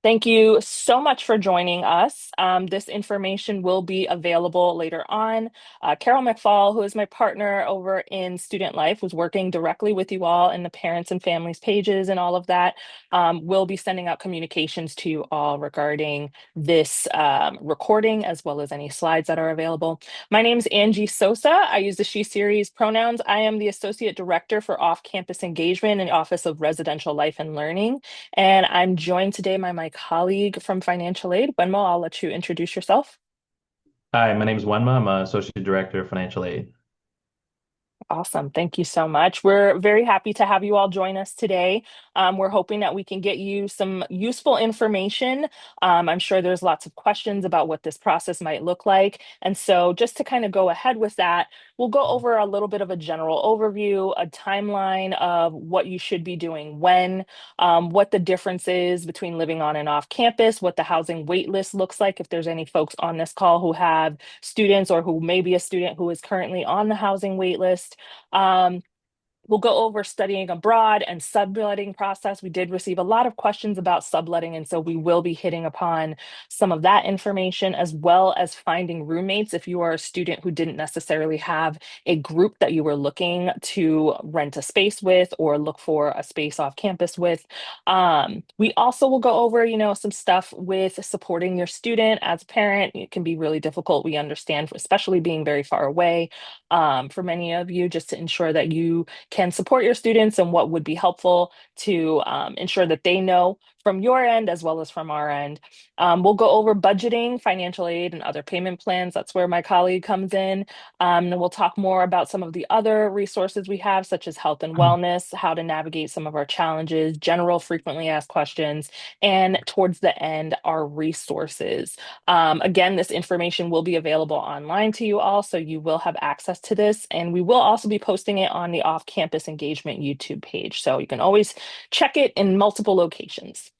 Thank you so much for joining us. This information will be available later on. Carol McFall, who is my partner over in Student Life, was working directly with you all in the parents and families pages and all of that. Will be sending out communications to you all regarding this recording as well as any slides that are available. My name is Angie Sosa. I use the she series pronouns. I am the Associate Director for Off-Campus Engagement in the Office of Residential Life and Learning. And I'm joined today by my colleague from Financial Aid. Wenmo, I'll let you introduce yourself. Hi, my name is Wenma. I'm Associate Director of Financial Aid. Awesome. Thank you so much. We're very happy to have you all join us today. We're hoping that we can get you some useful information. I'm sure there's lots of questions about what this process might look like. And so, just to kind of go ahead with that, we'll go over a little bit of a general overview, a timeline of what you should be doing when, what the difference is between living on and off campus, what the housing wait list looks like, if there's any folks on this call who have students or who may be a student who is currently on the housing wait list. um, We'll go over studying abroad and subletting process. We did receive a lot of questions about subletting, and so we will be hitting upon some of that information as well as finding roommates if you are a student who didn't necessarily have a group that you were looking to rent a space with or look for a space off campus with. We also will go over, some stuff with supporting your student as a parent. It can be really difficult. We understand, especially being very far away, for many of you, just to ensure that you can support your students and what would be helpful to ensure that they know from your end as well as from our end. We'll go over budgeting, financial aid, and other payment plans. That's where my colleague comes in. And we'll talk more about some of the other resources we have, such as health and wellness, how to navigate some of our challenges, general frequently asked questions, and towards the end, our resources. Again, this information will be available online to you all, so you will have access to this. And we will also be posting it on the Off Campus Engagement YouTube page. So you can always check it in multiple locations.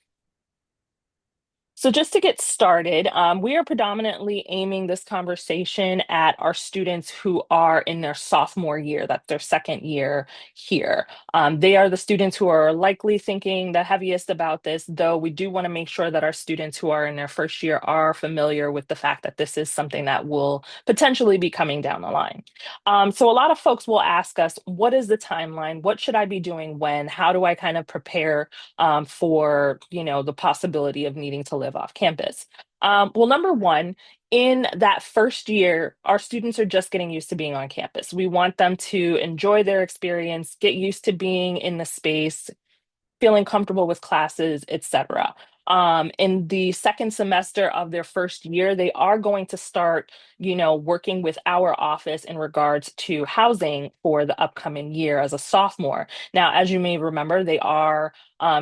So just to get started, we are predominantly aiming this conversation at our students who are in their sophomore year. That's their second year here. They are the students who are likely thinking the heaviest about this, though we do want to make sure that our students who are in their first year are familiar with the fact that this is something that will potentially be coming down the line. So a lot of folks will ask us, what is the timeline? What should I be doing when? How do I kind of prepare for the possibility of needing to live off campus? Well, number one, in that first year, our students are just getting used to being on campus. We want them to enjoy their experience, get used to being in the space, feeling comfortable with classes, etc. In the second semester of their first year, they are going to start, working with our office in regards to housing for the upcoming year as a sophomore. Now, as you may remember, they are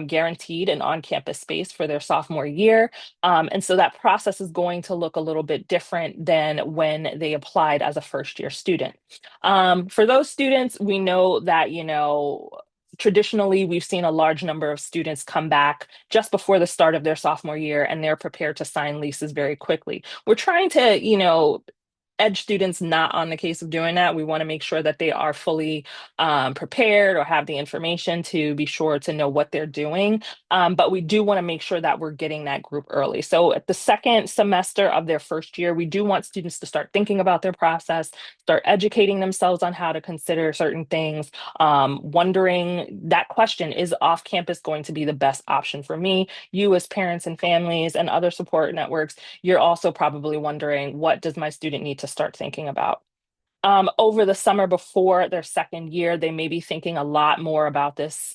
guaranteed an on-campus space for their sophomore year. And so that process is going to look a little bit different than when they applied as a first year student. For those students, we know that, traditionally, we've seen a large number of students come back just before the start of their sophomore year, and they're prepared to sign leases very quickly. We're trying to, edge students not on the case of doing that. We want to make sure that they are fully prepared or have the information to be sure to know what they're doing. But we do want to make sure that we're getting that group early. So at the second semester of their first year, we do want students to start thinking about their process, start educating themselves on how to consider certain things, wondering that question, is off campus going to be the best option for me? You, as parents and families and other support networks, you're also probably wondering, what does my student need to start thinking about? Over the summer before their second year, they may be thinking a lot more about this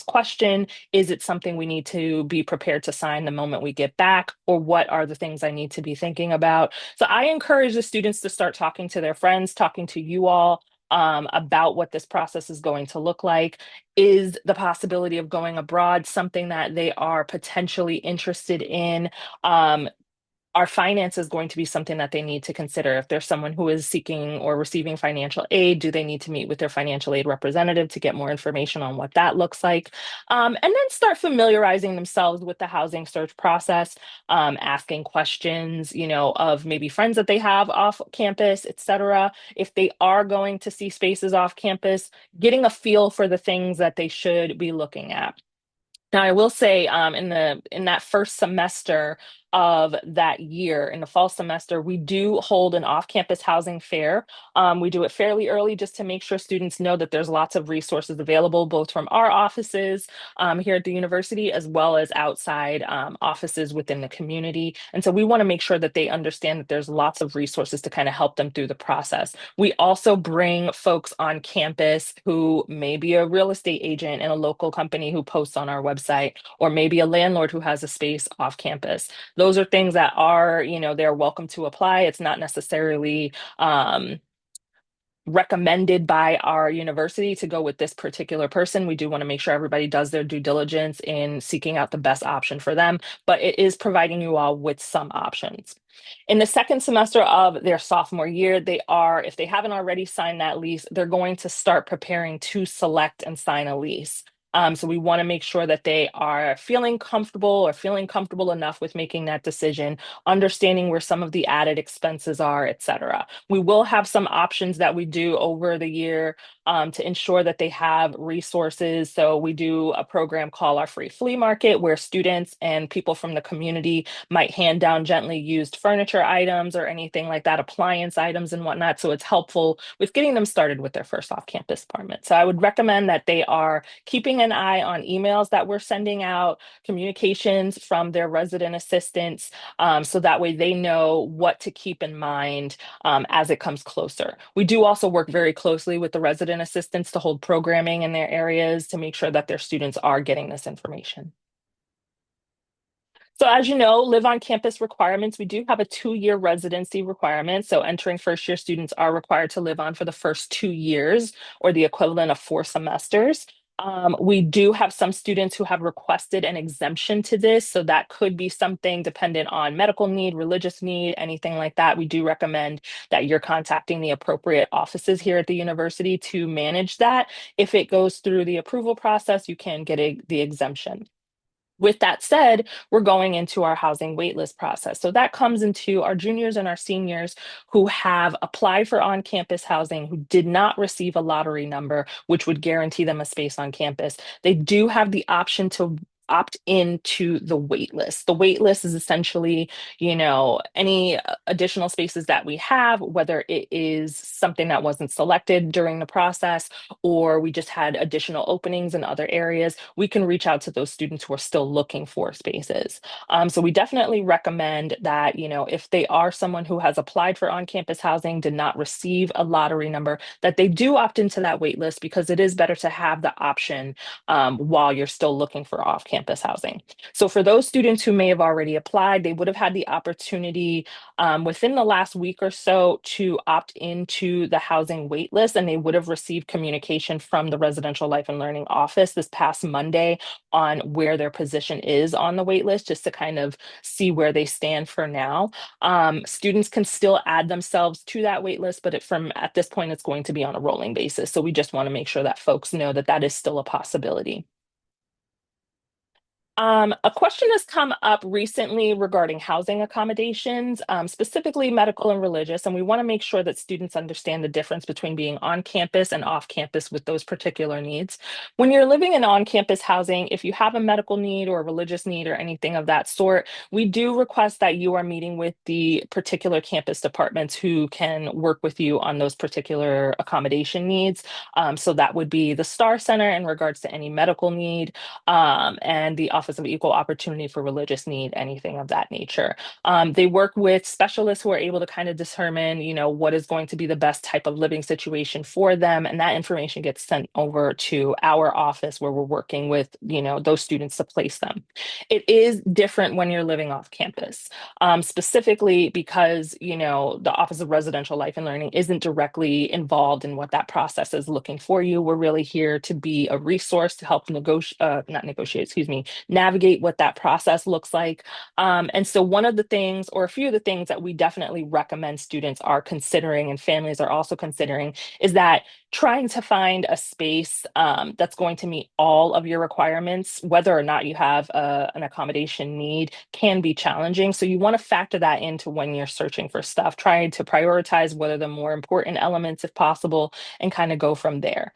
question. Is it something we need to be prepared to sign the moment we get back, or what are the things I need to be thinking about? So I encourage the students to start talking to their friends, talking to you all. About what this process is going to look like. Is the possibility of going abroad something that they are potentially interested in? Our finance is going to be something that they need to consider. If there's someone who is seeking or receiving financial aid, do they need to meet with their financial aid representative to get more information on what that looks like? And then start familiarizing themselves with the housing search process, asking questions, of maybe friends that they have off campus, et cetera. If they are going to see spaces off campus, getting a feel for the things that they should be looking at. Now, I will say, in that first semester of that year, in the fall semester, we do hold an off-campus housing fair. We do it fairly early just to make sure students know that there's lots of resources available, both from our offices here at the university, as well as outside offices within the community. And so we want to make sure that they understand that there's lots of resources to kind of help them through the process. We also bring folks on campus who may be a real estate agent in a local company who posts on our website, or maybe a landlord who has a space off campus. Those are things that are, they're welcome to apply. It's not necessarily recommended by our university to go with this particular person. We do want to make sure everybody does their due diligence in seeking out the best option for them, but it is providing you all with some options. In the second semester of their sophomore year, if they haven't already signed that lease, they're going to start preparing to select and sign a lease. So we want to make sure that they are feeling comfortable or feeling comfortable enough with making that decision, understanding where some of the added expenses are, et cetera. We will have some options that we do over the year to ensure that they have resources. So we do a program called our Free Flea Market, where students and people from the community might hand down gently used furniture items or anything like that, appliance items and whatnot. So it's helpful with getting them started with their first off-campus apartment. So I would recommend that they are keeping an eye on emails that we're sending out, communications from their resident assistants, so that way they know what to keep in mind as it comes closer. We do also work very closely with the resident assistants to hold programming in their areas to make sure that their students are getting this information. So as you know, live on campus requirements, we do have a 2-year residency requirement. So entering first year students are required to live on for the first 2 years, or the equivalent of 4 semesters. We do have some students who have requested an exemption to this. So that could be something dependent on medical need, religious need, anything like that. We do recommend that you're contacting the appropriate offices here at the university to manage that. If it goes through the approval process, you can get the exemption. With that said, we're going into our housing waitlist process. So that comes into our juniors and our seniors who have applied for on-campus housing, who did not receive a lottery number, which would guarantee them a space on campus. They do have the option to opt into the waitlist. The waitlist is essentially, any additional spaces that we have, whether it is something that wasn't selected during the process, or we just had additional openings in other areas, we can reach out to those students who are still looking for spaces. So we definitely recommend that, if they are someone who has applied for on-campus housing, did not receive a lottery number, that they do opt into that wait list, because it is better to have the option while you're still looking for off-campus housing. So for those students who may have already applied, they would have had the opportunity within the last week or so to opt into the housing wait list, and they would have received communication from the Residential Life and Learning Office this past Monday on where their position is on the wait list, just to kind of see where they stand for now. Students can still add themselves to that wait list, but from at this point, it's going to be on a rolling basis. So we just want to make sure that folks know that that is still a possibility. A question has come up recently regarding housing accommodations, specifically medical and religious, and we want to make sure that students understand the difference between being on campus and off campus with those particular needs. When you're living in on-campus housing, if you have a medical need or a religious need or anything of that sort, we do request that you are meeting with the particular campus departments who can work with you on those particular accommodation needs. So that would be the Star Center in regards to any medical need, and the Office of Equal Opportunity for religious need, anything of that nature. They work with specialists who are able to kind of determine, what is going to be the best type of living situation for them, and that information gets sent over to our office where we're working with, those students to place them. It is different when you're living off campus, specifically because, the Office of Residential Life and Learning isn't directly involved in what that process is looking for you. We're really here to be a resource to help not negotiate, excuse me, navigate what that process looks like. And so one of the things, or a few of the things that we definitely recommend students are considering and families are also considering, is that trying to find a space that's going to meet all of your requirements, whether or not you have an accommodation need, can be challenging. So you want to factor that into when you're searching for stuff, trying to prioritize what are the more important elements if possible, and kind of go from there.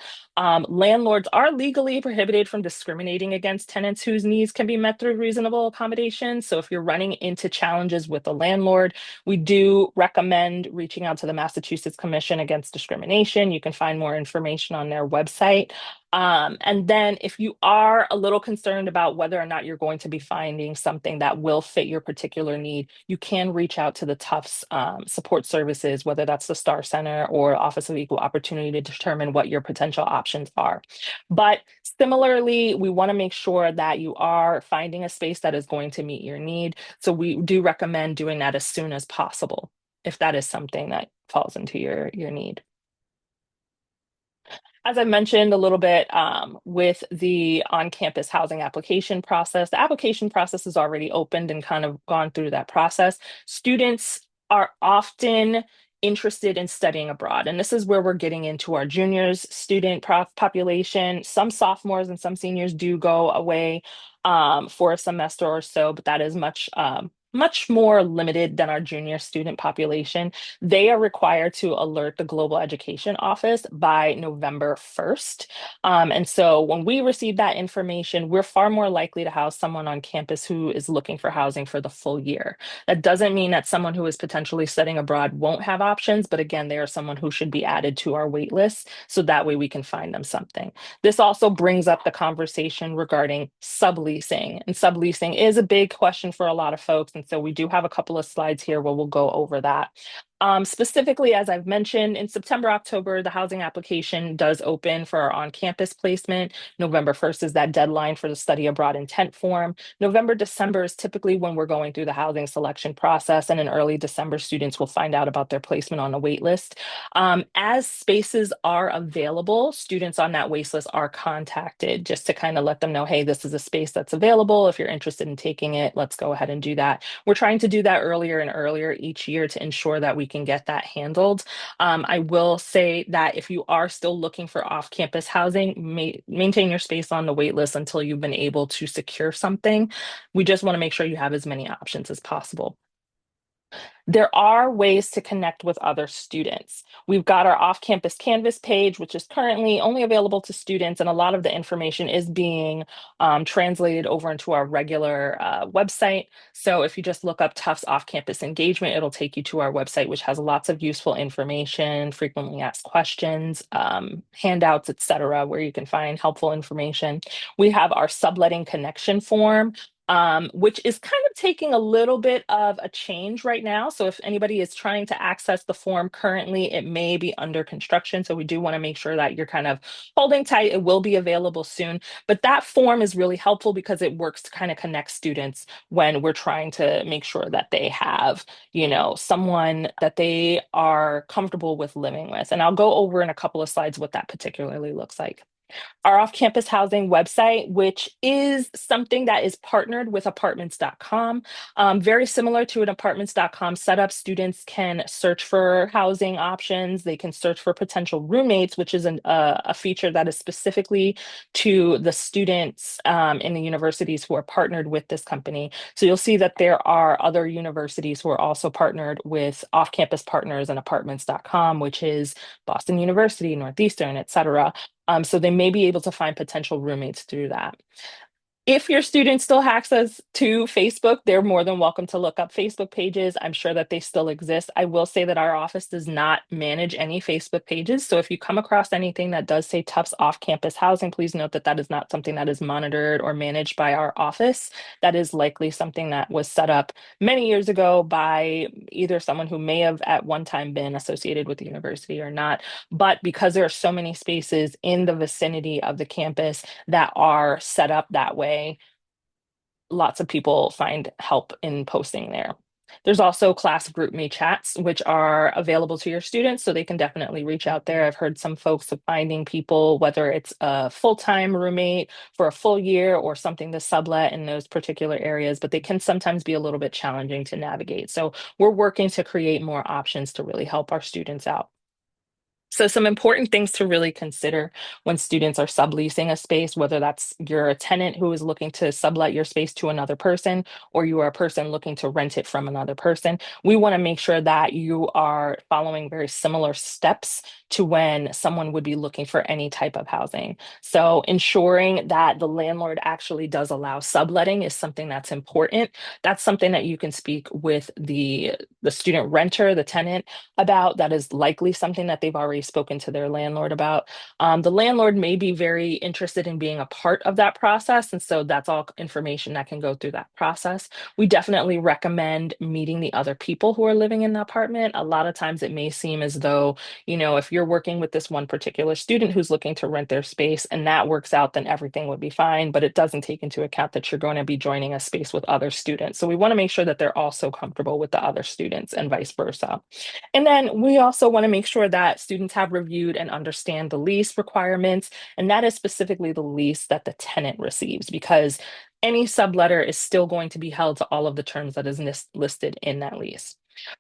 Landlords are legally prohibited from discriminating against tenants whose needs can be met through reasonable accommodations. So if you're running into challenges with a landlord, we do recommend reaching out to the Massachusetts Commission Against Discrimination. You can find more information on their website. And then if you are a little concerned about whether or not you're going to be finding something that will fit your particular need, you can reach out to the Tufts support services, whether that's the Star Center or Office of Equal Opportunity, to determine what your potential options are. But similarly, we want to make sure that you are finding a space that is going to meet your need. So we do recommend doing that as soon as possible, if that is something that falls into your need. As I mentioned a little bit with the on-campus housing application process, the application process is already opened and kind of gone through that process. Students are often interested in studying abroad, and this is where we're getting into our juniors student population. Some sophomores and some seniors do go away for a semester or so, but that is much more limited than our junior student population. They are required to alert the Global Education Office by November 1st. And so when we receive that information, we're far more likely to house someone on campus who is looking for housing for the full year. That doesn't mean that someone who is potentially studying abroad won't have options, but again, they are someone who should be added to our wait list so that way we can find them something. This also brings up the conversation regarding subleasing, and subleasing is a big question for a lot of folks. And so we do have a couple of slides here where we'll go over that. Specifically, as I've mentioned, in September, October, the housing application does open for our on-campus placement. November 1st is that deadline for the study abroad intent form. November, December is typically when we're going through the housing selection process, and in early December, students will find out about their placement on the wait list. As spaces are available, students on that wait list are contacted just to kind of let them know, hey, this is a space that's available. If you're interested in taking it, let's go ahead and do that. We're trying to do that earlier and earlier each year to ensure that we can get that handled. I will say that if you are still looking for off-campus housing, maintain your space on the wait list until you've been able to secure something. We just want to make sure you have as many options as possible. There are ways to connect with other students. We've got our off-campus Canvas page, which is currently only available to students, and a lot of the information is being translated over into our regular website. So if you just look up Tufts off-campus engagement, it'll take you to our website, which has lots of useful information, frequently asked questions, handouts, etc., where you can find helpful information. We have our subletting connection form, which is kind of taking a little bit of a change right now. So if anybody is trying to access the form currently, it may be under construction. So we do want to make sure that you're kind of holding tight. It will be available soon. But that form is really helpful because it works to kind of connect students when we're trying to make sure that they have, someone that they are comfortable with living with. And I'll go over in a couple of slides what that particularly looks like. Our off-campus housing website, which is something that is partnered with apartments.com. Very similar to an apartments.com setup, students can search for housing options. They can search for potential roommates, which is a feature that is specifically to the students in the universities who are partnered with this company. So you'll see that there are other universities who are also partnered with off-campus partners and apartments.com, which is Boston University, Northeastern, et cetera. So they may be able to find potential roommates through that. If your students still have access to Facebook, they're more than welcome to look up Facebook pages. I'm sure that they still exist. I will say that our office does not manage any Facebook pages. So if you come across anything that does say Tufts off-campus housing, please note that that is not something that is monitored or managed by our office. That is likely something that was set up many years ago by either someone who may have at one time been associated with the university or not. But because there are so many spaces in the vicinity of the campus that are set up that way, lots of people find help in posting there. There's also class group me chats, which are available to your students, so they can definitely reach out there. I've heard some folks of finding people, whether it's a full-time roommate for a full year or something to sublet in those particular areas, but they can sometimes be a little bit challenging to navigate. So we're working to create more options to really help our students out. So, some important things to really consider when students are subleasing a space, whether that's you're a tenant who is looking to sublet your space to another person, or you are a person looking to rent it from another person. We want to make sure that you are following very similar steps to when someone would be looking for any type of housing. So, ensuring that the landlord actually does allow subletting is something that's important. That's something that you can speak with the student renter, the tenant about. That is likely something that they've already spoken to their landlord about. The landlord may be very interested in being a part of that process. And so that's all information that can go through that process. We definitely recommend meeting the other people who are living in the apartment. A lot of times it may seem as though, if you're working with this one particular student who's looking to rent their space and that works out, then everything would be fine. But it doesn't take into account that you're going to be joining a space with other students. So we want to make sure that they're also comfortable with the other students and vice versa. And then we also want to make sure that students have reviewed and understand the lease requirements, and that is specifically the lease that the tenant receives, because any subletter is still going to be held to all of the terms that is listed in that lease.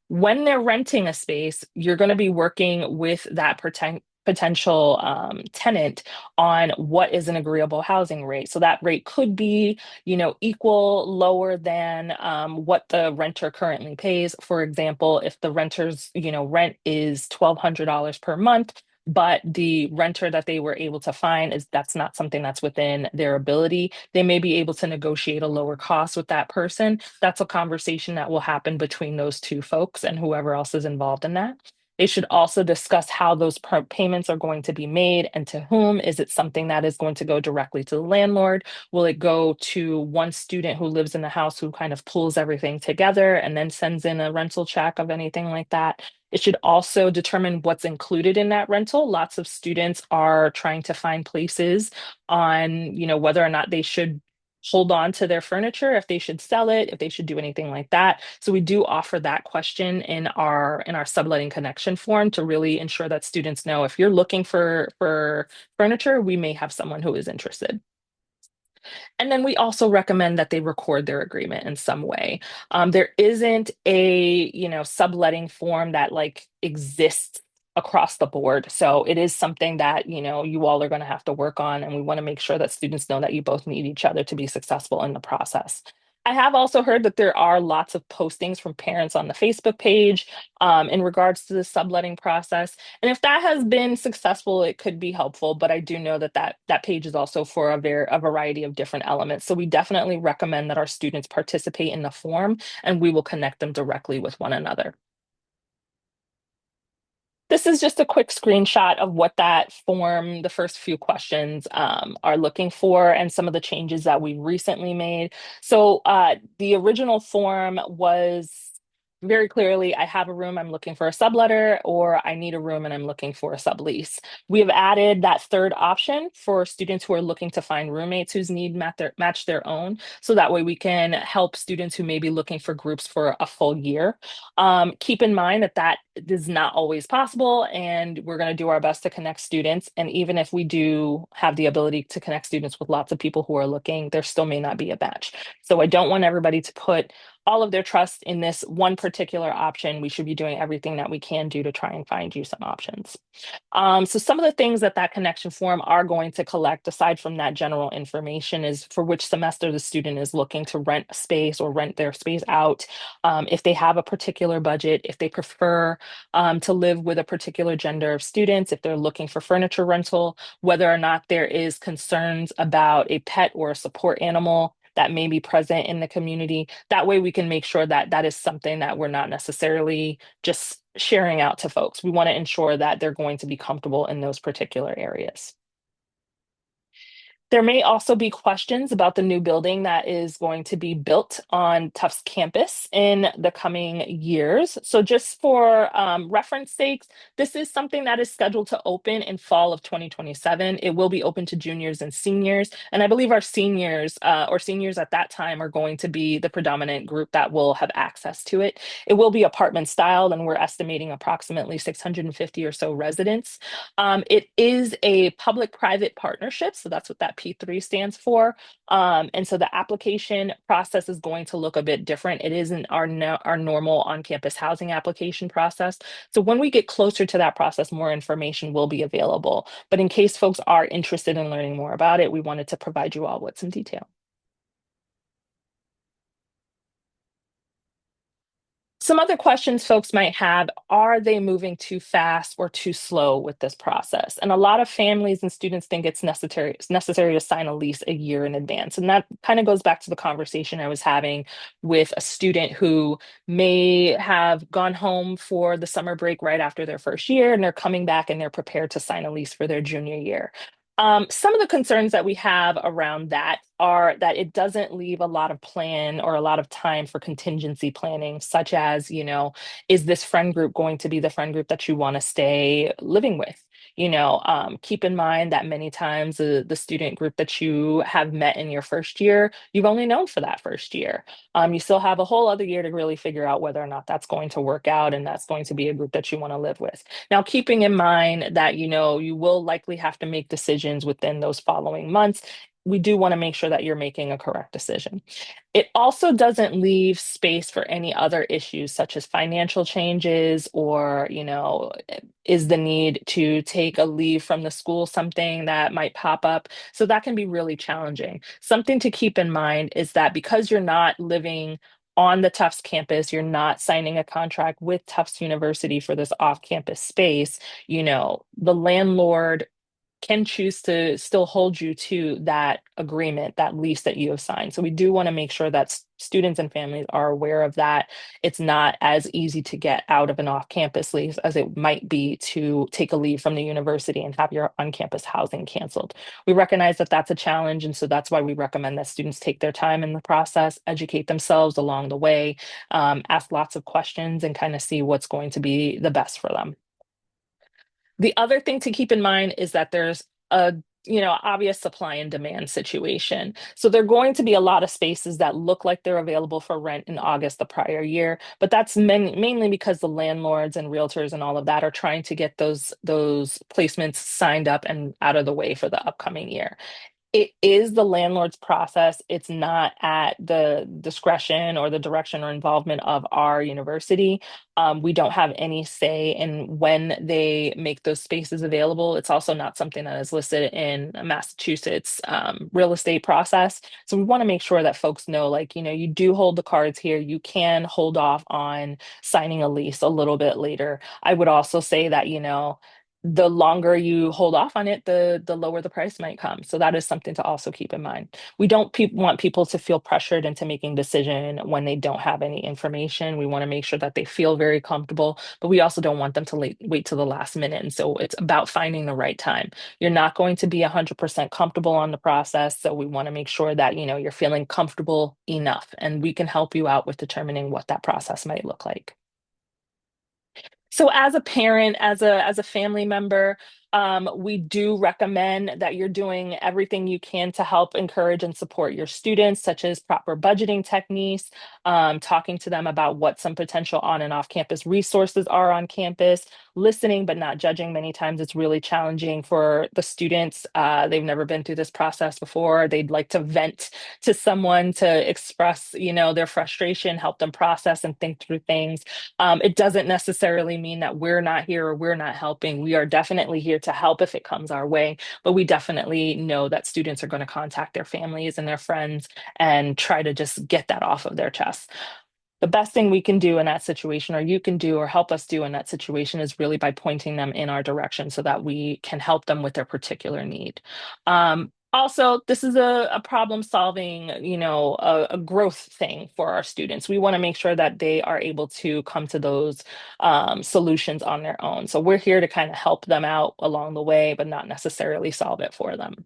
When they're renting a space, you're going to be working with that potential tenant on what is an agreeable housing rate. So that rate could be, equal, lower than what the renter currently pays. For example, if the renter's, rent is $1,200 per month, but the renter that they were able to find is that's not something that's within their ability, they may be able to negotiate a lower cost with that person. That's a conversation that will happen between those two folks and whoever else is involved in that. They should also discuss how those payments are going to be made and to whom. Is it something that is going to go directly to the landlord? Will it go to one student who lives in the house who kind of pulls everything together and then sends in a rental check of anything like that? It should also determine what's included in that rental. Lots of students are trying to find places on, whether or not they should hold on to their furniture, if they should sell it, if they should do anything like that. So we do offer that question in our subletting connection form to really ensure that students know if you're looking for furniture, we may have someone who is interested. And then we also recommend that they record their agreement in some way. There isn't a, subletting form that like exists across the board. So it is something that, you all are going to have to work on. And we want to make sure that students know that you both need each other to be successful in the process. I have also heard that there are lots of postings from parents on the Facebook page in regards to the subletting process. And if that has been successful, it could be helpful. But I do know that that page is also for a variety of different elements. So we definitely recommend that our students participate in the forum, and we will connect them directly with one another. This is just a quick screenshot of what that form, the first few questions are looking for, and some of the changes that we recently made. So the original form was very clearly, I have a room, I'm looking for a subletter, or I need a room and I'm looking for a sublease. We have added that third option for students who are looking to find roommates whose need match their own. So that way we can help students who may be looking for groups for a full year. Keep in mind that that is not always possible, and we're going to do our best to connect students. And even if we do have the ability to connect students with lots of people who are looking, there still may not be a match. So I don't want everybody to put all of their trust in this one particular option. We should be doing everything that we can do to try and find you some options. So some of the things that that connection form are going to collect, aside from that general information, is for which semester the student is looking to rent a space or rent their space out, if they have a particular budget, if they prefer to live with a particular gender of students, if they're looking for furniture rental, whether or not there is concerns about a pet or a support animal that may be present in the community. That way we can make sure that that is something that we're not necessarily just sharing out to folks. We want to ensure that they're going to be comfortable in those particular areas. There may also be questions about the new building that is going to be built on Tufts campus in the coming years. So just for reference sakes, this is something that is scheduled to open in fall of 2027. It will be open to juniors and seniors. And I believe our seniors or seniors at that time are going to be the predominant group that will have access to it. It will be apartment styled, and we're estimating approximately 650 or so residents. It is a public-private partnership, so that's what that P3 stands for. And so the application process is going to look a bit different. It isn't our, no, our normal on-campus housing application process. So when we get closer to that process, more information will be available. But in case folks are interested in learning more about it, we wanted to provide you all with some detail. Some other questions folks might have, are they moving too fast or too slow with this process? And a lot of families and students think it's necessary to sign a lease a year in advance. And that kind of goes back to the conversation I was having with a student who may have gone home for the summer break right after their first year, and they're coming back and they're prepared to sign a lease for their junior year. Some of the concerns that we have around that are that it doesn't leave a lot of plan or a lot of time for contingency planning, such as, is this friend group going to be the friend group that you want to stay living with? Keep in mind that many times the student group that you have met in your first year, you've only known for that first year. You still have a whole other year to really figure out whether or not that's going to work out and that's going to be a group that you want to live with. Now, keeping in mind that, you will likely have to make decisions within those following months, we do want to make sure that you're making a correct decision. It also doesn't leave space for any other issues such as financial changes or, is the need to take a leave from the school something that might pop up? So that can be really challenging. Something to keep in mind is that because you're not living on the Tufts campus, you're not signing a contract with Tufts University for this off-campus space, the landlord can choose to still hold you to that agreement, that lease that you have signed. So we do want to make sure that students and families are aware of that. It's not as easy to get out of an off-campus lease as it might be to take a leave from the university and have your on-campus housing canceled. We recognize that that's a challenge, and so that's why we recommend that students take their time in the process, educate themselves along the way, ask lots of questions, and kind of see what's going to be the best for them. The other thing to keep in mind is that there's a obvious supply and demand situation. So there are going to be a lot of spaces that look like they're available for rent in August the prior year, but that's mainly because the landlords and realtors and all of that are trying to get those placements signed up and out of the way for the upcoming year. It is the landlord's process. It's not at the discretion or the direction or involvement of our university. We don't have any say in when they make those spaces available. It's also not something that is listed in Massachusetts real estate process. So we want to make sure that folks know, like, you do hold the cards here. You can hold off on signing a lease a little bit later. I would also say that, the longer you hold off on it, the lower the price might come. So that is something to also keep in mind. We don't want people to feel pressured into making decision when they don't have any information. We want to make sure that they feel very comfortable, but we also don't want them to wait till the last minute. And so it's about finding the right time. You're not going to be 100% comfortable on the process. So we want to make sure that, you're feeling comfortable enough, and we can help you out with determining what that process might look like. So as a parent, as a family member, we do recommend that you're doing everything you can to help encourage and support your students, such as proper budgeting techniques, talking to them about what some potential on and off campus resources are on campus, listening but not judging. Many times it's really challenging for the students. They've never been through this process before. They'd like to vent to someone to express, their frustration, help them process and think through things. It doesn't necessarily mean that we're not here or we're not helping. We are definitely here to help if it comes our way, but we definitely know that students are going to contact their families and their friends and try to just get that off of their chest. The best thing we can do in that situation, or you can do, or help us do in that situation, is really by pointing them in our direction so that we can help them with their particular need. Also, this is a problem solving, a growth thing for our students. We want to make sure that they are able to come to those solutions on their own. So we're here to kind of help them out along the way, but not necessarily solve it for them.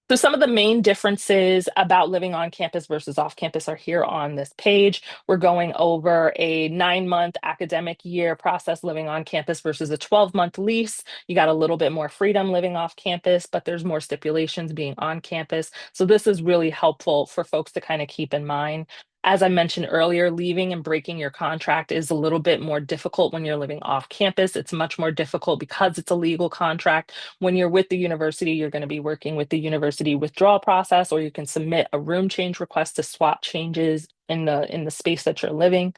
So some of the main differences about living on campus versus off campus are here on this page. We're going over a 9-month academic year process living on campus versus a 12-month lease. You got a little bit more freedom living off campus, but there's more stipulations being on campus. So this is really helpful for folks to kind of keep in mind. As I mentioned earlier, leaving and breaking your contract is a little bit more difficult when you're living off campus. It's much more difficult because it's a legal contract. When you're with the university, you're going to be working with the university withdrawal process, or you can submit a room change request to swap changes in the space that you're living.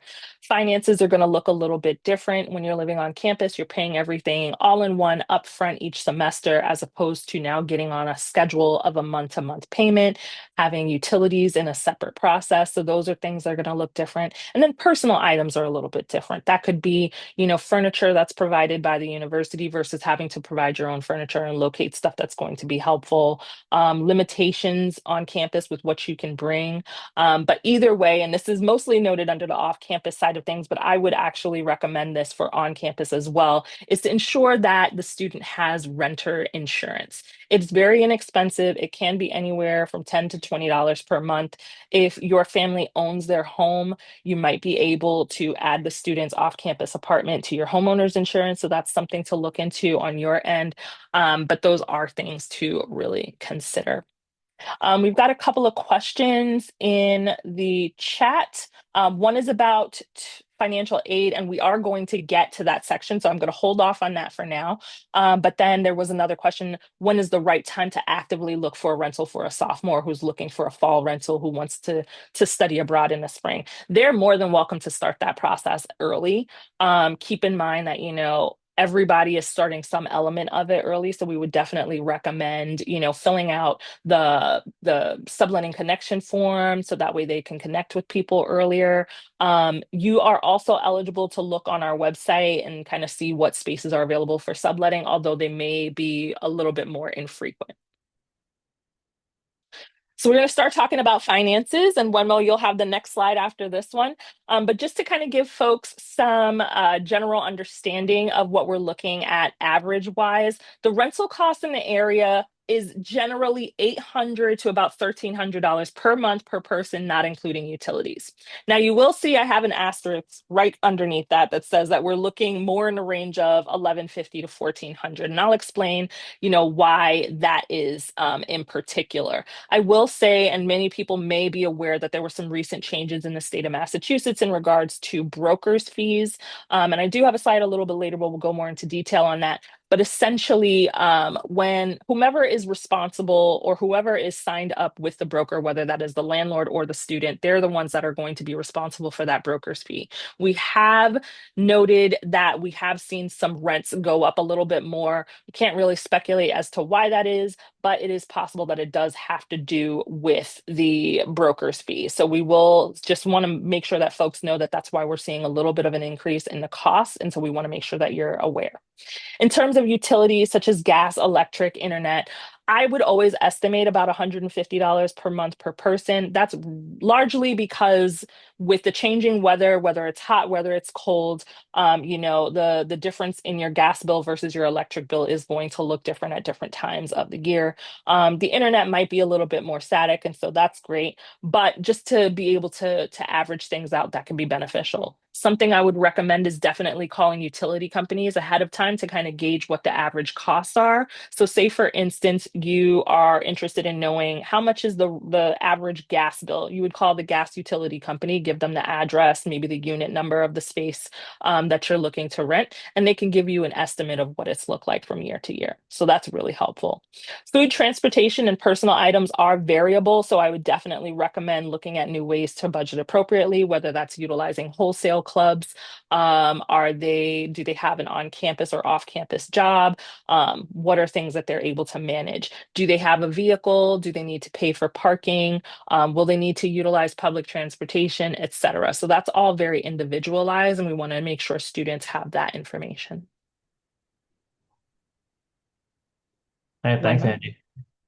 Finances are going to look a little bit different when you're living on campus. You're paying everything all in one upfront each semester, as opposed to now getting on a schedule of a month-to-month payment, having utilities in a separate process. So those are things that are going to look different. And then personal items are a little bit different. That could be, furniture that's provided by the university versus having to provide your own furniture and locate stuff that's going to be helpful. Limitations on campus with what you can bring. But either way, and this is mostly noted under the off-campus side of things, but I would actually recommend this for on-campus as well, is to ensure that the student has renter insurance. It's very inexpensive. It can be anywhere from $10 to $20 per month. If your family owns their home, you might be able to add the student's off-campus apartment to your homeowner's insurance. So that's something to look into on your end. But those are things to really consider. We've got a couple of questions in the chat. One is about financial aid, and we are going to get to that section, so I'm going to hold off on that for now. But then there was another question: when is the right time to actively look for a rental for a sophomore who's looking for a fall rental, who wants to study abroad in the spring? They're more than welcome to start that process early. Keep in mind that, everybody is starting some element of it early, so we would definitely recommend, filling out the subletting connection form so that way they can connect with people earlier. You are also eligible to look on our website and kind of see what spaces are available for subletting, although they may be a little bit more infrequent. So we're going to start talking about finances, and Wenmo, you'll have the next slide after this one. But just to kind of give folks some general understanding of what we're looking at average wise, the rental cost in the area is generally $800 to about $1,300 per month per person, not including utilities. Now, you will see I have an asterisk right underneath that that says that we're looking more in the range of $1,150 to $1,400, and I'll explain, why that is in particular. I will say, and many people may be aware, that there were some recent changes in the state of Massachusetts in regards to brokers' fees. And I do have a slide a little bit later, but we'll go more into detail on that. But essentially, when whomever is responsible or whoever is signed up with the broker, whether that is the landlord or the student, they're the ones that are going to be responsible for that broker's fee. We have noted that we have seen some rents go up a little bit more. We can't really speculate as to why that is, but it is possible that it does have to do with the broker's fee. So we will just want to make sure that folks know that that's why we're seeing a little bit of an increase in the costs. And so we want to make sure that you're aware. In terms of utilities such as gas, electric, internet, I would always estimate about $150 per month per person. That's largely because with the changing weather, whether it's hot, whether it's cold, the difference in your gas bill versus your electric bill is going to look different at different times of the year. The internet might be a little bit more static, and so that's great. But just to be able to average things out, that can be beneficial. Something I would recommend is definitely calling utility companies ahead of time to kind of gauge what the average costs are. So say for instance, you are interested in knowing how much is the average gas bill. You would call the gas utility company, give them the address, maybe the unit number of the space that you're looking to rent, and they can give you an estimate of what it's looked like from year to year. So that's really helpful. Food, transportation, and personal items are variable, so I would definitely recommend looking at new ways to budget appropriately, whether that's utilizing wholesale clubs. Do they have an on-campus or off-campus job? What are things that they're able to manage? Do they have a vehicle? Do they need to pay for parking? Will they need to utilize public transportation, etc.? So that's all very individualized, and we want to make sure students have that information. Hey, One thanks, more. Angie.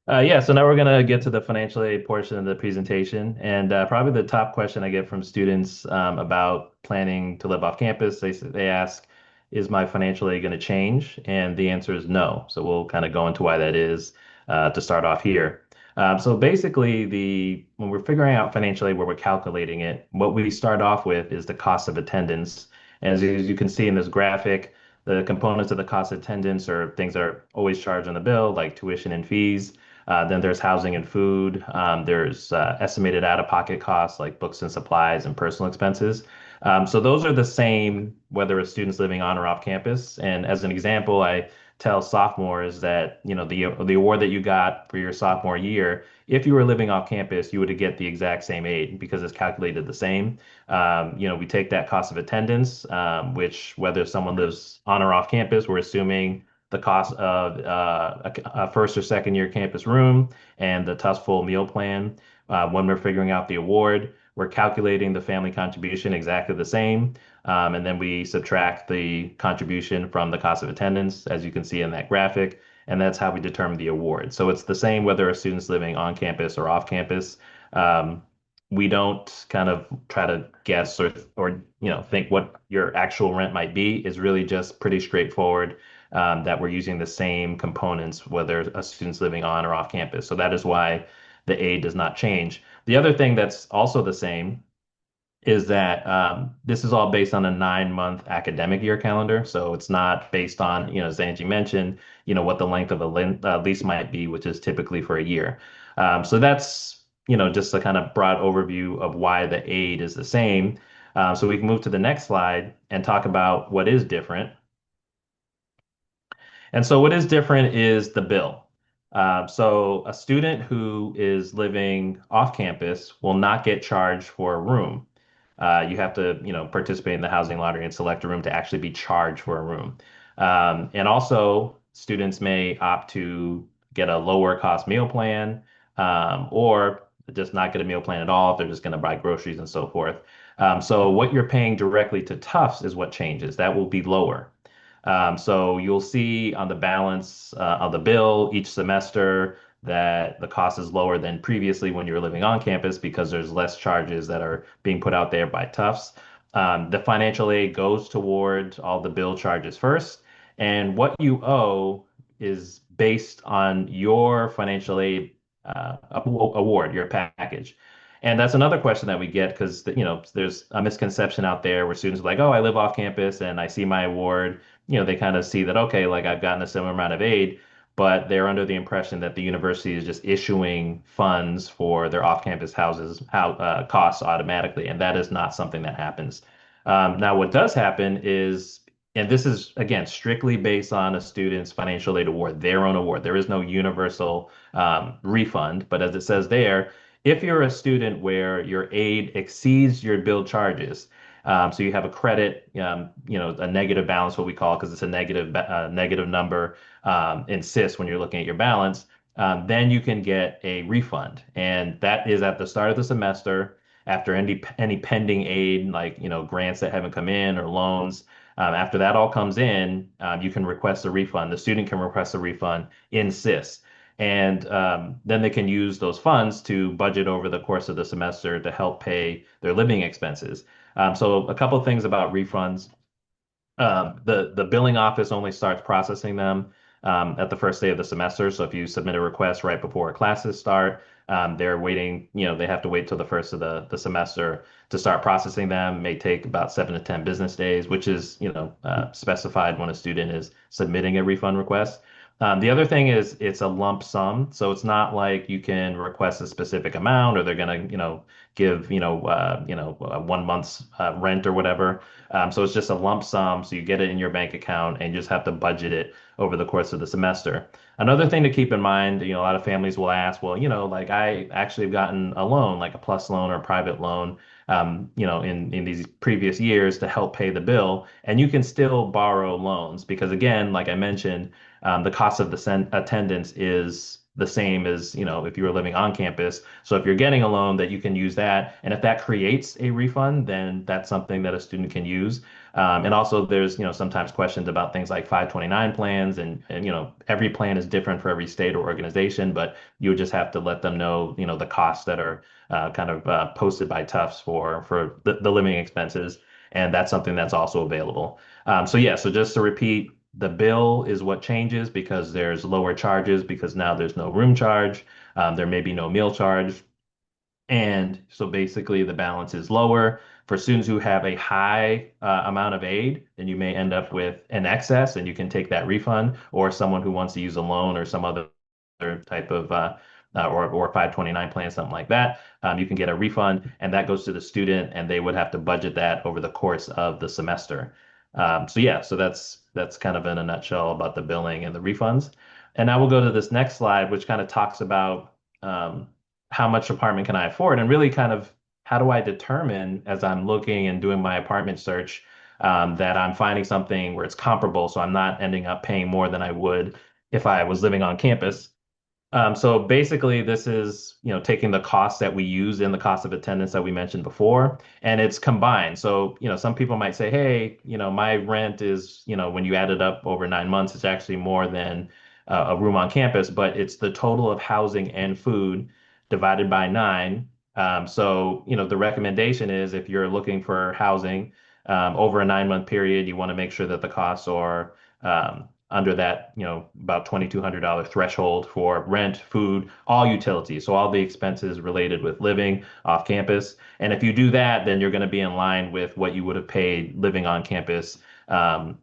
Yeah, so now we're going to get to the financial aid portion of the presentation. And probably the top question I get from students about planning to live off campus, they ask, is my financial aid going to change? And the answer is no. So we'll kind of go into why that is to start off here. So basically, when we're figuring out financial aid, where we're calculating it, what we start off with is the cost of attendance. As you can see in this graphic, the components of the cost of attendance are things that are always charged on the bill, like tuition and fees. Then there's housing and food. There's estimated out-of-pocket costs like books and supplies and personal expenses. So those are the same whether a student's living on or off campus. And as an example, I tell sophomores that, the award that you got for your sophomore year, if you were living off campus, you would get the exact same aid because it's calculated the same. We take that cost of attendance, which whether someone lives on or off campus, we're assuming the cost of a first or second year campus room and the Tufts full meal plan. When we're figuring out the award, we're calculating the family contribution exactly the same. And then we subtract the contribution from the cost of attendance, as you can see in that graphic. And that's how we determine the award. So it's the same whether a student's living on campus or off campus. Um, we don't kind of try to guess or think what your actual rent might be. Is really just pretty straightforward, that we're using the same components whether a student's living on or off campus. So that is why the aid does not change. The other thing that's also the same is that this is all based on a 9-month academic year calendar. So it's not based on, as Angie mentioned, what the length of a lease might be, which is typically for a year. So that's, just a kind of broad overview of why the aid is the same. So we can move to the next slide and talk about what is different. And so what is different is the bill. So a student who is living off campus will not get charged for a room. You have to, participate in the housing lottery and select a room to actually be charged for a room. And also, students may opt to get a lower cost meal plan, or just not get a meal plan at all if they're just going to buy groceries and so forth. So what you're paying directly to Tufts is what changes. That will be lower. So you'll see on the balance of the bill each semester that the cost is lower than previously when you were living on campus because there's less charges that are being put out there by Tufts. The financial aid goes toward all the bill charges first, and what you owe is based on your financial aid award, your package. And that's another question that we get because there's a misconception out there where students are like, oh, I live off campus and I see my award. They kind of see that, okay, like I've gotten a similar amount of aid, but they're under the impression that the university is just issuing funds for their off-campus houses costs automatically, and that is not something that happens. Now, what does happen is, and this is again strictly based on a student's financial aid award, their own award. There is no universal refund, but as it says there, if you're a student where your aid exceeds your bill charges, so you have a credit, a negative balance, what we call, because it's a negative number in SIS when you're looking at your balance, then you can get a refund. And that is at the start of the semester after any pending aid, like, grants that haven't come in or loans. After that all comes in, you can request a refund. The student can request a refund in SIS. And then they can use those funds to budget over the course of the semester to help pay their living expenses. So a couple of things about refunds. The billing office only starts processing them at the first day of the semester. So if you submit a request right before classes start, they're waiting, they have to wait till the first of the semester to start processing them. It may take about 7 to 10 business days, which is, specified when a student is submitting a refund request. The other thing is it's a lump sum, so it's not like you can request a specific amount or they're gonna, give, 1 month's rent or whatever. So it's just a lump sum, so you get it in your bank account and you just have to budget it over the course of the semester. Another thing to keep in mind, a lot of families will ask, well, like I actually have gotten a loan, like a PLUS loan or a private loan, in these previous years to help pay the bill, and you can still borrow loans because again, like I mentioned, the cost of the attendance is the same as, if you were living on campus. So if you're getting a loan that you can use that, and if that creates a refund, then that's something that a student can use. And also there's, sometimes questions about things like 529 plans and every plan is different for every state or organization, but you would just have to let them know, the costs that are kind of posted by Tufts for the living expenses. And that's something that's also available. So yeah, so just to repeat, the bill is what changes because there's lower charges because now there's no room charge. There may be no meal charge. And so basically the balance is lower. For students who have a high amount of aid, then you may end up with an excess and you can take that refund, or someone who wants to use a loan or some other type of or 529 plan, something like that. You can get a refund, and that goes to the student, and they would have to budget that over the course of the semester. So yeah, so that's kind of in a nutshell about the billing and the refunds. And now we'll go to this next slide, which kind of talks about how much apartment can I afford, and really kind of how do I determine as I'm looking and doing my apartment search that I'm finding something where it's comparable, so I'm not ending up paying more than I would if I was living on campus. So basically, this is, taking the costs that we use in the cost of attendance that we mentioned before, and it's combined. So, some people might say, hey, my rent is, when you add it up over 9 months, it's actually more than a room on campus, but it's the total of housing and food divided by nine. So, the recommendation is if you're looking for housing over a 9 month period, you want to make sure that the costs are under that, about $2,200 threshold for rent, food, all utilities. So all the expenses related with living off campus. And if you do that, then you're going to be in line with what you would have paid living on campus, and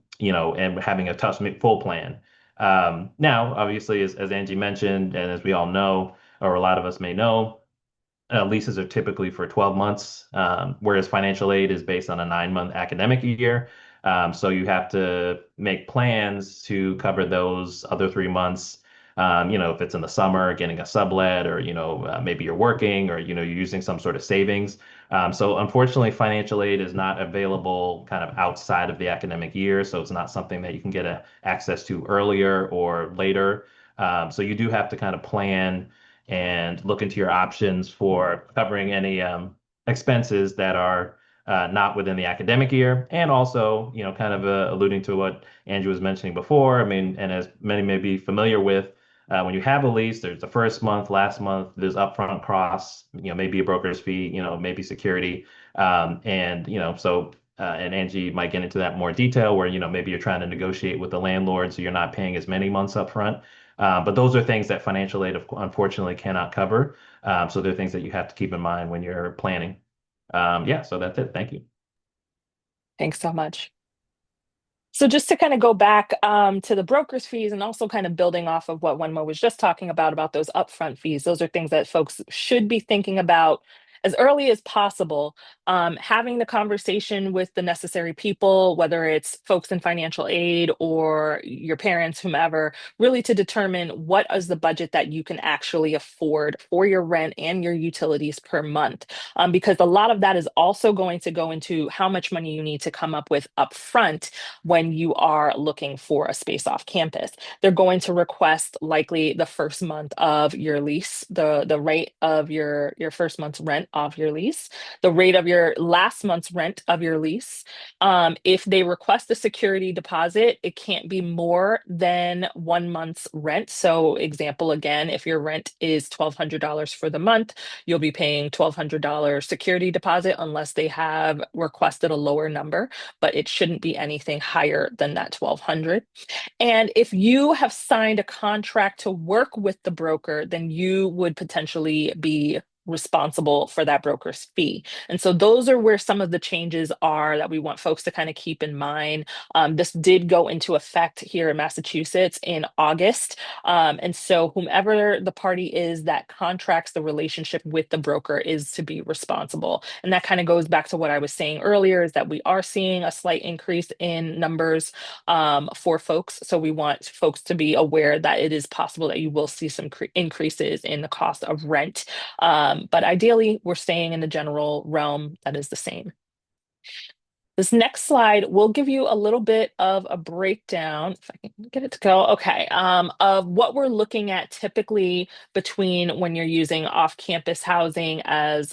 having a tough full plan. Now, obviously, as Angie mentioned, and as we all know, or a lot of us may know, leases are typically for 12 months, whereas financial aid is based on a 9 month academic year. So you have to make plans to cover those other 3 months. If it's in the summer, getting a sublet, or maybe you're working, or you're using some sort of savings. So unfortunately, financial aid is not available kind of outside of the academic year. So it's not something that you can get access to earlier or later. So you do have to kind of plan and look into your options for covering any expenses that are not within the academic year. And also, kind of alluding to what Andrew was mentioning before. I mean, and as many may be familiar with, when you have a lease, there's the first month, last month, there's upfront costs, maybe a broker's fee, maybe security. And Angie might get into that more detail where, maybe you're trying to negotiate with the landlord, so you're not paying as many months up front. But those are things that financial aid, unfortunately, cannot cover. So they're things that you have to keep in mind when you're planning. Yeah, so that's it. Thank you. Thanks so much. So just to kind of go back to the broker's fees and also kind of building off of what Wenmo was just talking about those upfront fees, those are things that folks should be thinking about as early as possible. Having the conversation with the necessary people, whether it's folks in financial aid or your parents, whomever, really to determine what is the budget that you can actually afford for your rent and your utilities per month. Because a lot of that is also going to go into how much money you need to come up with upfront when you are looking for a space off campus. They're going to request likely the first month of your lease, the rate of your first month's rent of your lease, the rate of your last month's rent of your lease. If they request a security deposit, it can't be more than 1 month's rent. So, example again, if your rent is $1,200 for the month, you'll be paying $1,200 security deposit unless they have requested a lower number, but it shouldn't be anything higher than that 1,200. And if you have signed a contract to work with the broker, then you would potentially be responsible for that broker's fee. And so those are where some of the changes are that we want folks to kind of keep in mind. This did go into effect here in Massachusetts in August. And so whomever the party is that contracts the relationship with the broker is to be responsible. And that kind of goes back to what I was saying earlier, is that we are seeing a slight increase in numbers for folks. So we want folks to be aware that it is possible that you will see some increases in the cost of rent. But ideally, we're staying in the general realm that is the same. This next slide will give you a little bit of a breakdown, if I can get it to go, okay, of what we're looking at typically between when you're using off-campus housing as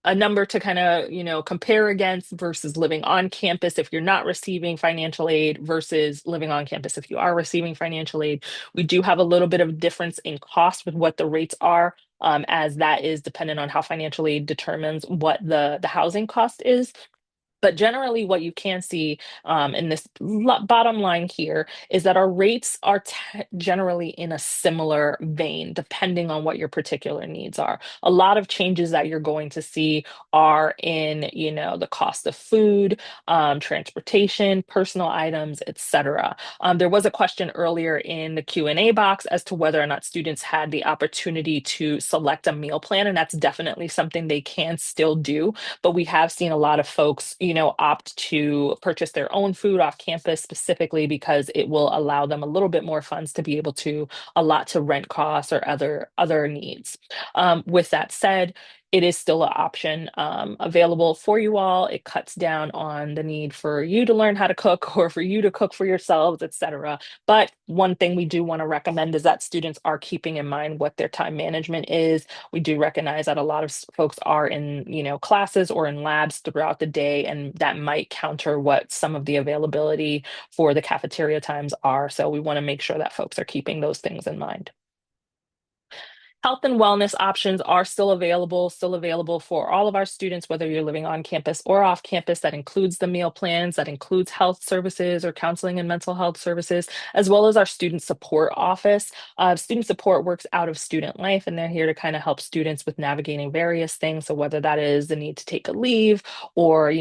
a number to kind of, compare against versus living on campus if you're not receiving financial aid versus living on campus if you are receiving financial aid. We do have a little bit of difference in cost with what the rates are, as that is dependent on how financial aid determines what the housing cost is. But generally, what you can see in this bottom line here is that our rates are generally in a similar vein, depending on what your particular needs are. A lot of changes that you're going to see are in, the cost of food, transportation, personal items, etc. There was a question earlier in the Q&A box as to whether or not students had the opportunity to select a meal plan, and that's definitely something they can still do. But we have seen a lot of folks, opt to purchase their own food off campus specifically because it will allow them a little bit more funds to be able to allot to rent costs or other needs. With that said, it is still an option available for you all. It cuts down on the need for you to learn how to cook or for you to cook for yourselves, etc. But one thing we do want to recommend is that students are keeping in mind what their time management is. We do recognize that a lot of folks are in, classes or in labs throughout the day, and that might counter what some of the availability for the cafeteria times are. So we want to make sure that folks are keeping those things in mind. Health and wellness options are still available for all of our students, whether you're living on campus or off campus. That includes the meal plans, that includes health services or counseling and mental health services, as well as our student support office. Student support works out of student life, and they're here to kind of help students with navigating various things. So whether that is the need to take a leave or,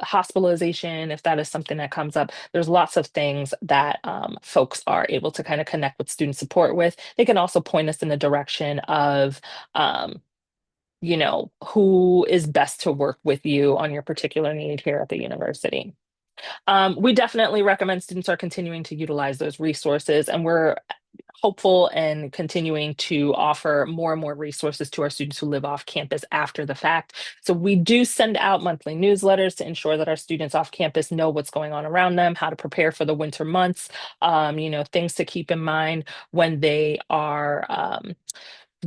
hospitalization, if that is something that comes up, there's lots of things that folks are able to kind of connect with student support with. They can also point us in the direction of who is best to work with you on your particular need here at the university. We definitely recommend students are continuing to utilize those resources, and we're hopeful and continuing to offer more and more resources to our students who live off campus after the fact. So we do send out monthly newsletters to ensure that our students off campus know what's going on around them, how to prepare for the winter months, things to keep in mind when they are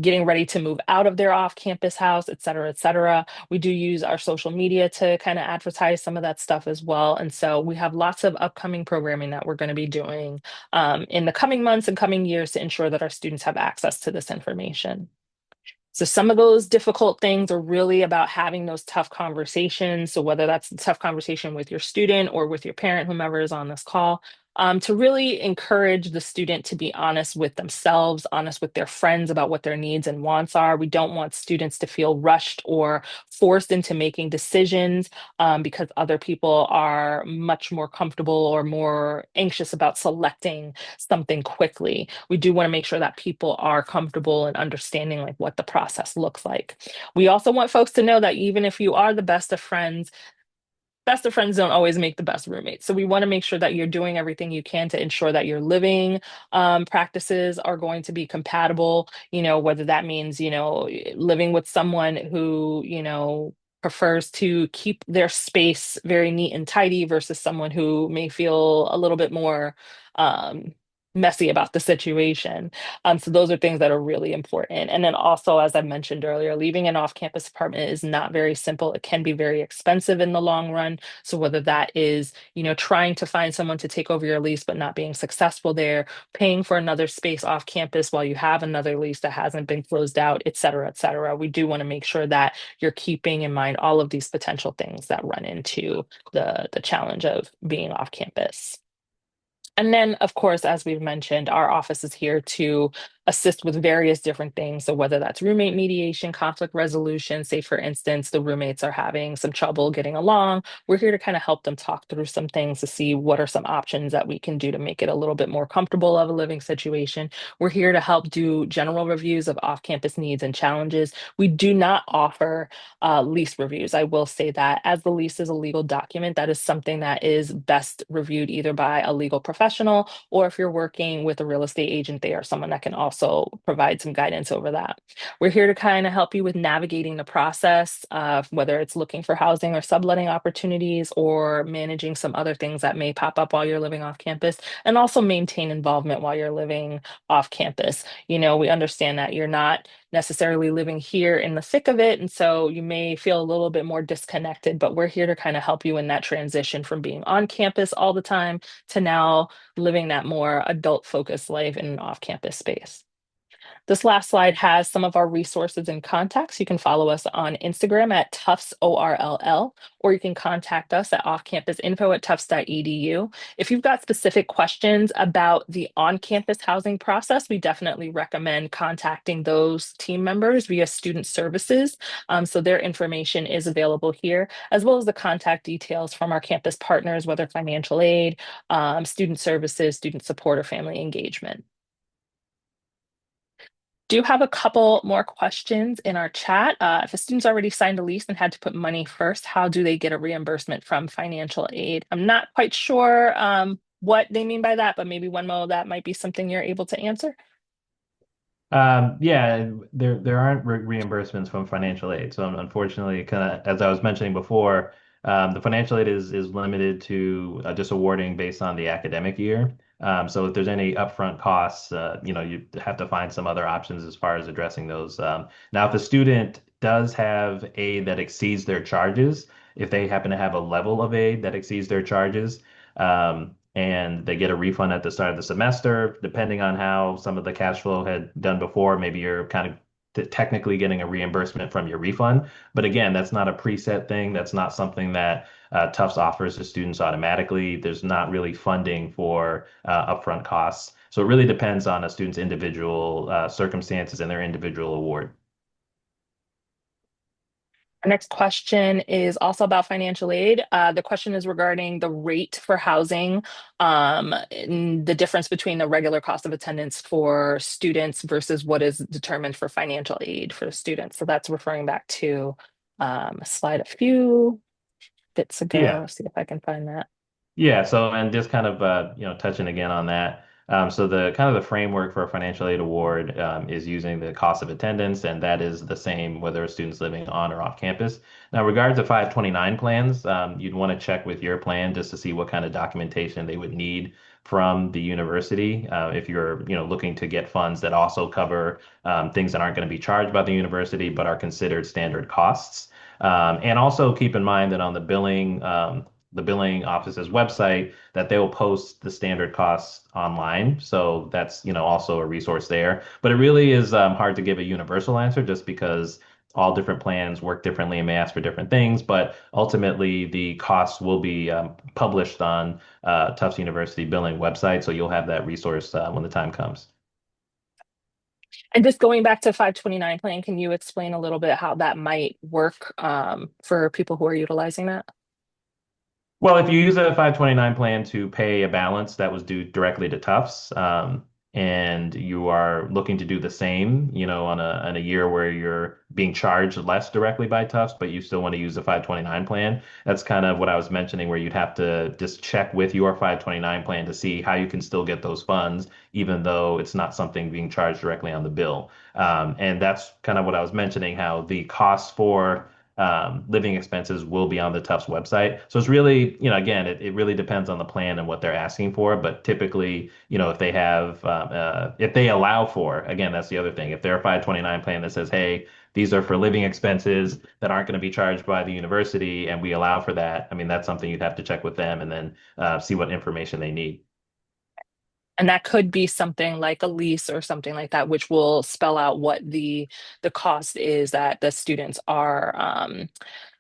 getting ready to move out of their off-campus house, et cetera, et cetera. We do use our social media to kind of advertise some of that stuff as well. And so we have lots of upcoming programming that we're going to be doing in the coming months and coming years to ensure that our students have access to this information. So some of those difficult things are really about having those tough conversations. So whether that's a tough conversation with your student or with your parent, whomever is on this call, to really encourage the student to be honest with themselves, honest with their friends about what their needs and wants are. We don't want students to feel rushed or forced into making decisions because other people are much more comfortable or more anxious about selecting something quickly. We do want to make sure that people are comfortable and understanding like what the process looks like. We also want folks to know that even if you are the best of friends don't always make the best roommates. So we want to make sure that you're doing everything you can to ensure that your living practices are going to be compatible, whether that means, living with someone who, prefers to keep their space very neat and tidy versus someone who may feel a little bit more um, messy about the situation. So those are things that are really important. And then also, as I mentioned earlier, leaving an off-campus apartment is not very simple. It can be very expensive in the long run. So whether that is, trying to find someone to take over your lease but not being successful there, paying for another space off campus while you have another lease that hasn't been closed out, et cetera, et cetera. We do want to make sure that you're keeping in mind all of these potential things that run into the challenge of being off campus. And then, of course, as we've mentioned, our office is here to assist with various different things. So whether that's roommate mediation, conflict resolution, say for instance, the roommates are having some trouble getting along, we're here to kind of help them talk through some things to see what are some options that we can do to make it a little bit more comfortable of a living situation. We're here to help do general reviews of off-campus needs and challenges. We do not offer lease reviews. I will say that as the lease is a legal document, that is something that is best reviewed either by a legal professional, or if you're working with a real estate agent, they are someone that can also provide some guidance over that. We're here to kind of help you with navigating the process, whether it's looking for housing or subletting opportunities or managing some other things that may pop up while you're living off campus, and also maintain involvement while you're living off campus. We understand that you're not necessarily living here in the thick of it, and so you may feel a little bit more disconnected, but we're here to kind of help you in that transition from being on campus all the time to now living that more adult focused life in an off campus space. This last slide has some of our resources and contacts. You can follow us on Instagram at Tufts ORLL, or you can contact us at offcampusinfo@tufts.edu. If you've got specific questions about the on-campus housing process, we definitely recommend contacting those team members via student services. So their information is available here, as well as the contact details from our campus partners, whether financial aid, student services, student support, or family engagement. Do have a couple more questions in our chat. If a student's already signed a lease and had to put money first, how do they get a reimbursement from financial aid? I'm not quite sure what they mean by that, but maybe Wenmo, that might be something you're able to answer. Yeah, there aren't reimbursements from financial aid. So unfortunately, kind of as I was mentioning before, the financial aid is limited to just awarding based on the academic year. So if there's any upfront costs, you have to find some other options as far as addressing those. Now, if the student does have aid that exceeds their charges, if they happen to have a level of aid that exceeds their charges, and they get a refund at the start of the semester, depending on how some of the cash flow had done before. Maybe you're kind of technically getting a reimbursement from your refund. But again, that's not a preset thing. That's not something that Tufts offers to students automatically. There's not really funding for upfront costs. So it really depends on a student's individual circumstances and their individual award. Our next question is also about financial aid. The question is regarding the rate for housing, and the difference between the regular cost of attendance for students versus what is determined for financial aid for students. So that's referring back to a slide a few bits Yeah. ago. See if I can find that. Yeah, so and just kind of touching again on that. So the kind of the framework for a financial aid award is using the cost of attendance, and that is the same whether a student's living on or off campus. Now, regards to 529 plans, you'd want to check with your plan just to see what kind of documentation they would need from the university if you're looking to get funds that also cover things that aren't going to be charged by the university but are considered standard costs. And also keep in mind that on the billing office's website that they will post the standard costs online. So that's, also a resource there. But it really is hard to give a universal answer just because all different plans work differently and may ask for different things. But ultimately, the costs will be published on Tufts University billing website. So you'll have that resource when the time comes. And just going back to 529 plan, can you explain a little bit how that might work for people who are utilizing that? Well, if you use a 529 plan to pay a balance that was due directly to Tufts, and you are looking to do the same, on a year where you're being charged less directly by Tufts, but you still want to use the 529 plan, that's kind of what I was mentioning, where you'd have to just check with your 529 plan to see how you can still get those funds, even though it's not something being charged directly on the bill. And that's kind of what I was mentioning, how the costs for living expenses will be on the Tufts website. So it's really, again, it really depends on the plan and what they're asking for. But typically, if they have, if they allow for, again, that's the other thing. If they're a 529 plan that says, hey, these are for living expenses that aren't going to be charged by the university, and we allow for that, I mean, that's something you'd have to check with them and then see what information they need. And that could be something like a lease or something like that, which will spell out what the cost is that the students are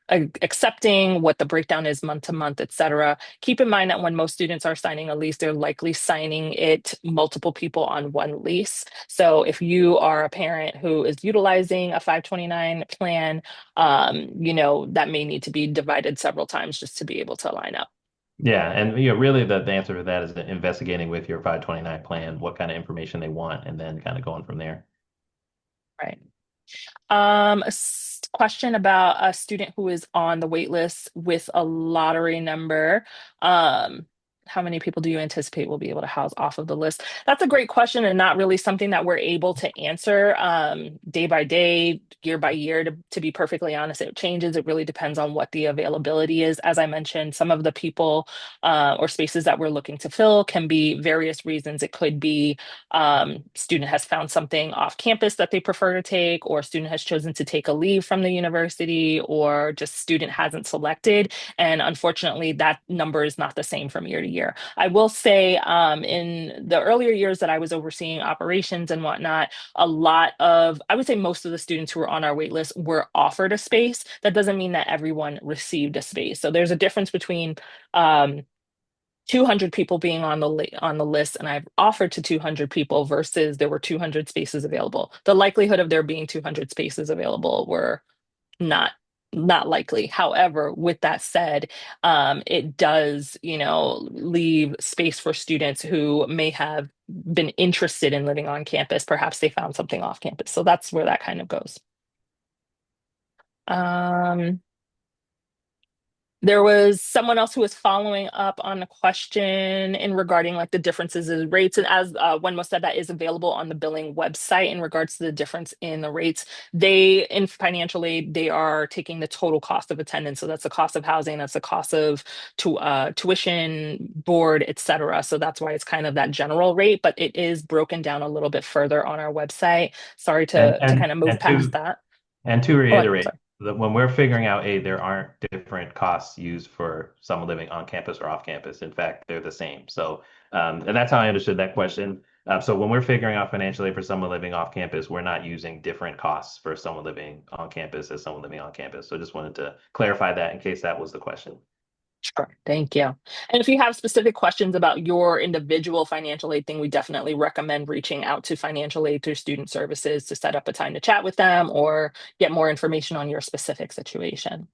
accepting, what the breakdown is month to month, et cetera. Keep in mind that when most students are signing a lease, they're likely signing it multiple people on one lease. So if you are a parent who is utilizing a 529 plan, that may need to be divided several times just to be able to align up. Yeah, and really the answer to that is investigating with your 529 plan what kind of information they want, and then kind of going from there. Right. Question about a student who is on the wait list with a lottery number. How many people do you anticipate will be able to house off of the list? That's a great question and not really something that we're able to answer day by day, year by year. To be perfectly honest, it changes. It really depends on what the availability is. As I mentioned, some of the people or spaces that we're looking to fill can be various reasons. It could be student has found something off campus that they prefer to take, or student has chosen to take a leave from the university, or just student hasn't selected. And unfortunately, that number is not the same from year to year. I will say, in the earlier years that I was overseeing operations and whatnot, a lot of, I would say most of the students who were on our wait list were offered a space. That doesn't mean that everyone received a space. So there's a difference between, um, 200 people being on on the list, and I've offered to 200 people versus there were 200 spaces available. The likelihood of there being 200 spaces available were not not likely. However, with that said, it does, leave space for students who may have been interested in living on campus. Perhaps they found something off campus. So that's where that kind of goes. Um, There was someone else who was following up on a question in regarding like the differences in rates. And as Wenmo said, that is available on the billing website in regards to the difference in the rates. They, in financial aid, they are taking the total cost of attendance. So that's the cost of housing, that's the cost of tuition, board, et cetera. So that's why it's kind of that general rate, but it is broken down a little bit further on our website. Sorry And to kind of move and past to that. reiterate, I'm sorry. that when we're figuring out aid, there aren't different costs used for someone living on campus or off campus. In fact, they're the same. So, and that's how I understood that question. So when we're figuring out financial aid for someone living off campus, we're not using different costs for someone living on campus as someone living on campus. So just wanted to clarify that in case that was the question. Sure. Thank you. And if you have specific questions about your individual financial aid thing, we definitely recommend reaching out to financial aid through student services to set up a time to chat with them or get more information on your specific situation.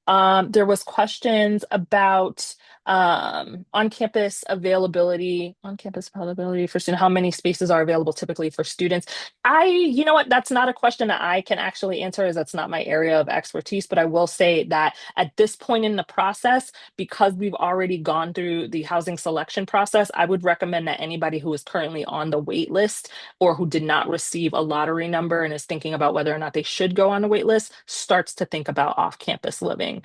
There was questions about on-campus availability for students. How many spaces are available typically for students? You know what, that's not a question that I can actually answer as that's not my area of expertise, but I will say that at this point in the process, because we've already gone through the housing selection process, I would recommend that anybody who is currently on the wait list or who did not receive a lottery number and is thinking about whether or not they should go on the wait list starts to think about off-campus living.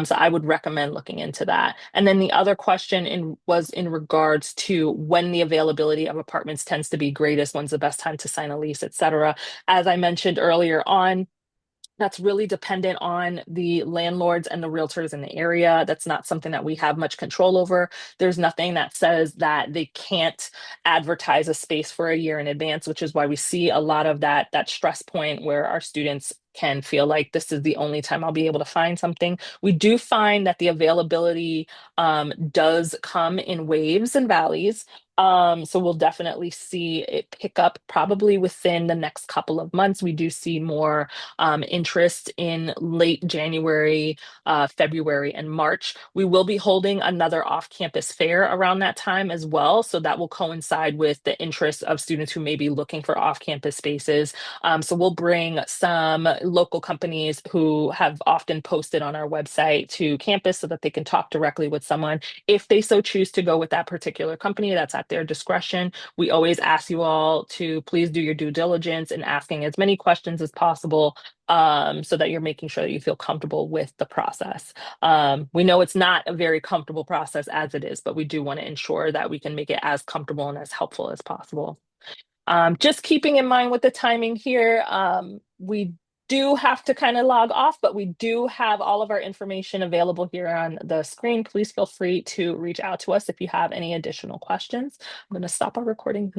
So I would recommend looking into that. And then the other question was in regards to when the availability of apartments tends to be greatest, when's the best time to sign a lease, et cetera. As I mentioned earlier on, that's really dependent on the landlords and the realtors in the area. That's not something that we have much control over. There's nothing that says that they can't advertise a space for a year in advance, which is why we see a lot of that stress point where our students can feel like this is the only time I'll be able to find something. We do find that the availability does come in waves and valleys. So we'll definitely see it pick up probably within the next couple of months. We do see more interest in late January, February, and March. We will be holding another off campus fair around that time as well. So that will coincide with the interest of students who may be looking for off campus spaces. So we'll bring some local companies who have often posted on our website to campus so that they can talk directly with someone. If they so choose to go with that particular company, that's at their discretion. We always ask you all to please do your due diligence in asking as many questions as possible, so that you're making sure that you feel comfortable with the process. We know it's not a very comfortable process as it is, but we do want to ensure that we can make it as comfortable and as helpful as possible. Just keeping in mind with the timing here, we do have to kind of log off, but we do have all of our information available here on the screen. Please feel free to reach out to us if you have any additional questions. I'm going to stop our recording.